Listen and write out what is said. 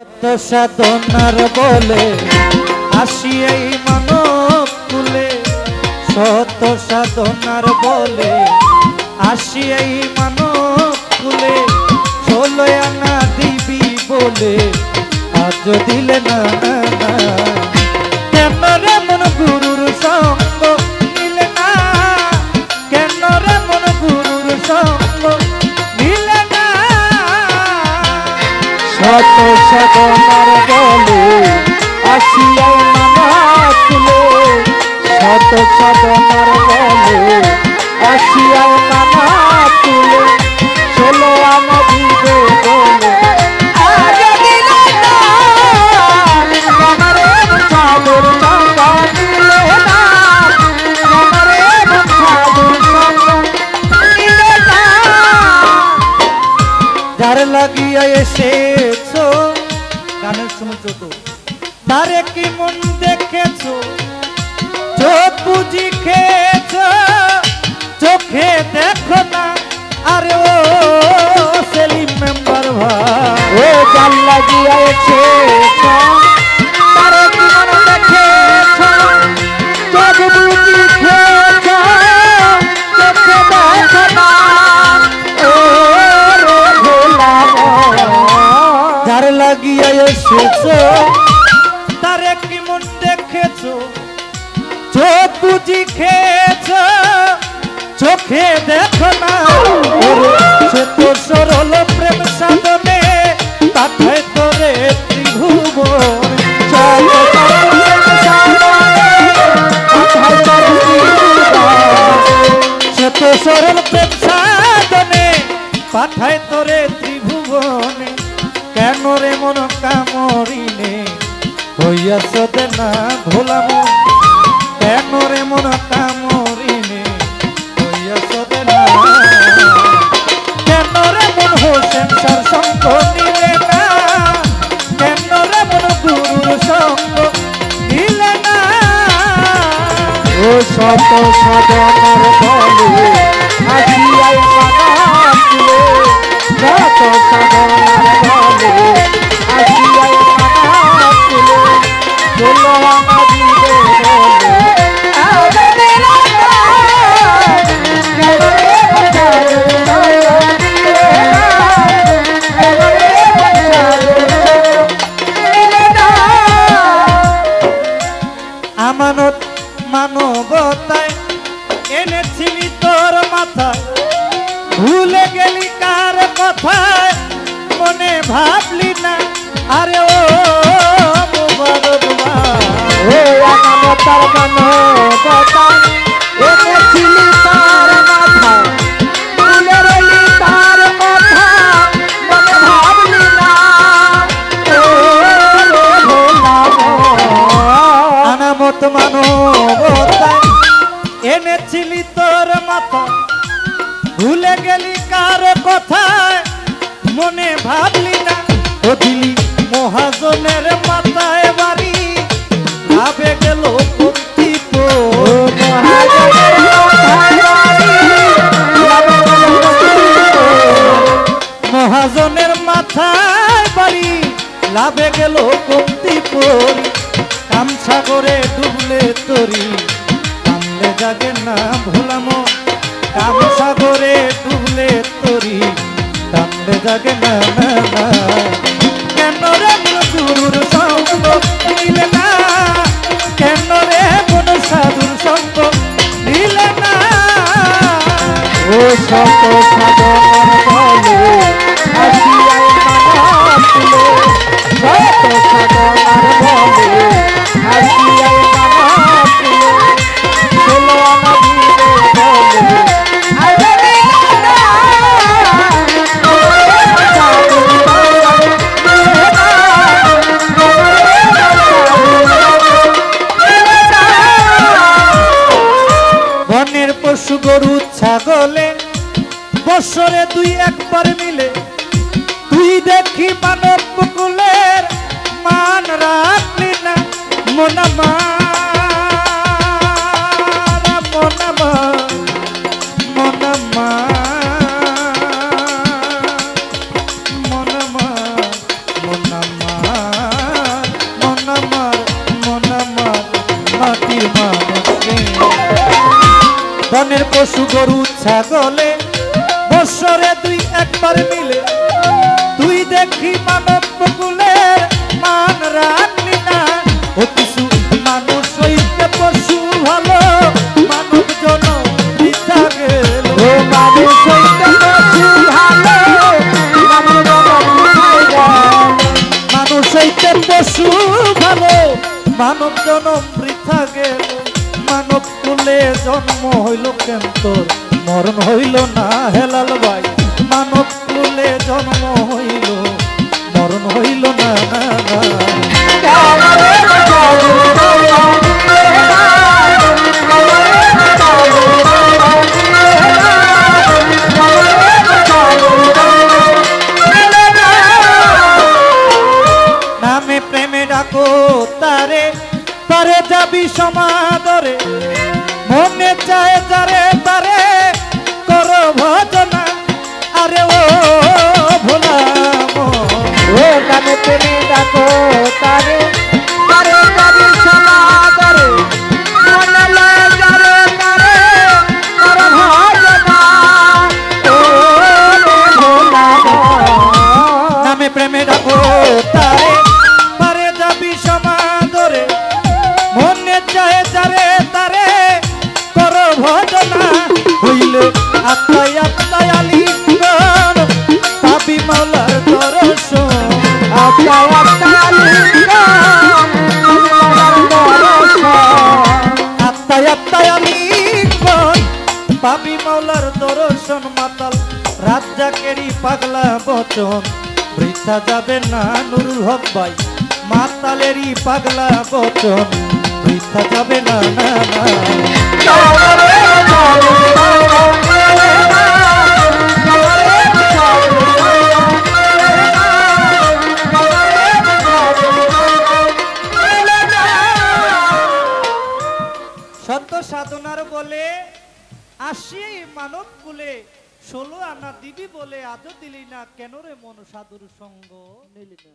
সাধনার বলে আসি এই মানব কুলে, শত সাধনার বলে আসি এই মানব কুলে, 16 আনা দিবি বলে আজ দিলে না। কেন রে মন গুরুর সঙ্গ নিলে না, কেন রে মন গুরুর সঙ্গ নিলে না। শত সাধনার বলে আসি এই মানব কুলে, শত সাধনার বলে আসি এই মানব কুলে, 16 আনা দিবে বলে আজ দিলে না। আমারে সাধুর সঙ্গ নিলে না, আমারে সাধুর সঙ্গ নিলে না। যার লাগিয়া এসেছো গানের শুনছো তো, তারে কি মন দেখেছো, চোখ বুঝি খেয়েছো, চোখে দেখো না। আরে ও সেলিম মেম্বার ভাই, ও যার লাগিয়া এসেছো তারে কি মন দেখেছো, চোখ বুঝি খেয়েছো, চোখে দেখো না। ও যার লাগিয়া এসেছো তারে কি মন দেখেছো, চোখ বুঝি খেয়েছো, চোখে দেখো না। সে তো সরল প্রেম সাধনে পাঠায় তোরে ত্রিভুবন, সে তো সরল প্রেম সাধনে পাঠায় তোরে ত্রিভুবনে। কেন রে মন কামরিনে হইয়াছ না ভোলাম, কেন রে মন কামরিনে হইয়াছ না। কেন রে মন হোসেন সার সঙ্গ নিলে না, কেন রে মন গুরুর সঙ্গ নিলে না। ও শত সাধনার বলে আসিয়াই মানব কুলে, শত সাধনার বলে আসিয়াই মানব কুলে, 16 আনা দিবে বলে আজ দিলে না। আমানত মানবতায় এনেছিলি তোর মাথায়, ভুলে গেলি কার কথায় মনে ভাবলি না। আরে ও মুবারক ভাই, ও আমানতার মানবতায় এনেছিলি তার মাথায়, ভুলে গেলি তার কথা মনে ভাবলি না। আনামত মানবতায় এনেছিলি তোর মাথা, ভুলে গেলি কার কথায় মনে ভাবলি না। ও দিলি মহাজনের মাথায় বাড়ি, ভাবে গেল মহাজনের মাথায় বাড়ি, লাভে গেল কমতি পরি। কামসাগরে ডুবলে তরি, কামলে জাগে না ভোলাম, কামসাগরে ডুবলে তরি, কামলে জাগে না। কেন রে মন গুরুর সঙ্গ নিলে না, কেন রে মন সাধুর সঙ্গ নিলে না। ও শত সাধনার বলে আসিয়াই মানব কুলে, শত সাধনার বলে আসিয়াই মানব কুলে, 16 আনা দিবে বলে আজ দিলে না। বনের পশু গরু ছাগলে বছরে 2-1 বার মিলে, তুই দেখি মানব কুলের মান রাখলি না। মনামার মনামার মনামার মনামার বনের পশু গরু ছাগলে বৎসরে দুই একবার মিলে তুই দেখি মানব বকুলের মান রাখলি না ও কিছু মানুষ হইতে পশু ভালো মানব জন বৃথা গেল ও মানুষ হইতে পশু ভালো মানুষ হইতে পশু ভালো মানব জনম বৃথা গেল মানব কুলে জন্ম হইল কেন তোর মরণ হইল না হেলাল ভাই মানব কুলে জন্ম হইল মরণ হইল না না নামে প্রেমে ডাকো তারে তারে যাবি সমাদরে মনে চায় যারে তারে কর ভজনা আরে ও ভোলা ও নামে প্রেমে ডাকো তারে তারে যাবি সমাদরে মনে চায় যারে তারে কর ভজনা ও ভোলা নামে প্রেমে ডাকো তারে তারে যাবি সমাদরে মনে চায় যারে তারে কর ভজনা হইলে আত্মায় আত্মায় আলিঙ্গন পাবি মাওলার দর্শন আত্মায় আত্মায় আলিঙ্গন আত্মায় আত্মায় আলিঙ্গন পাবি মাওলার দর্শন মাতাল রাজ্জাকেরই পাগলা বচন বৃথা যাবে না নুরুল হক ভাই মাতালেরই পাগলা বচন বৃথা যাবে না না না সত্য সাধনার বলে আসি মানব কুলে 16 আনা দিবি বলে আজও দিলি না কেন রে মন সাধুর সঙ্গ নিলি না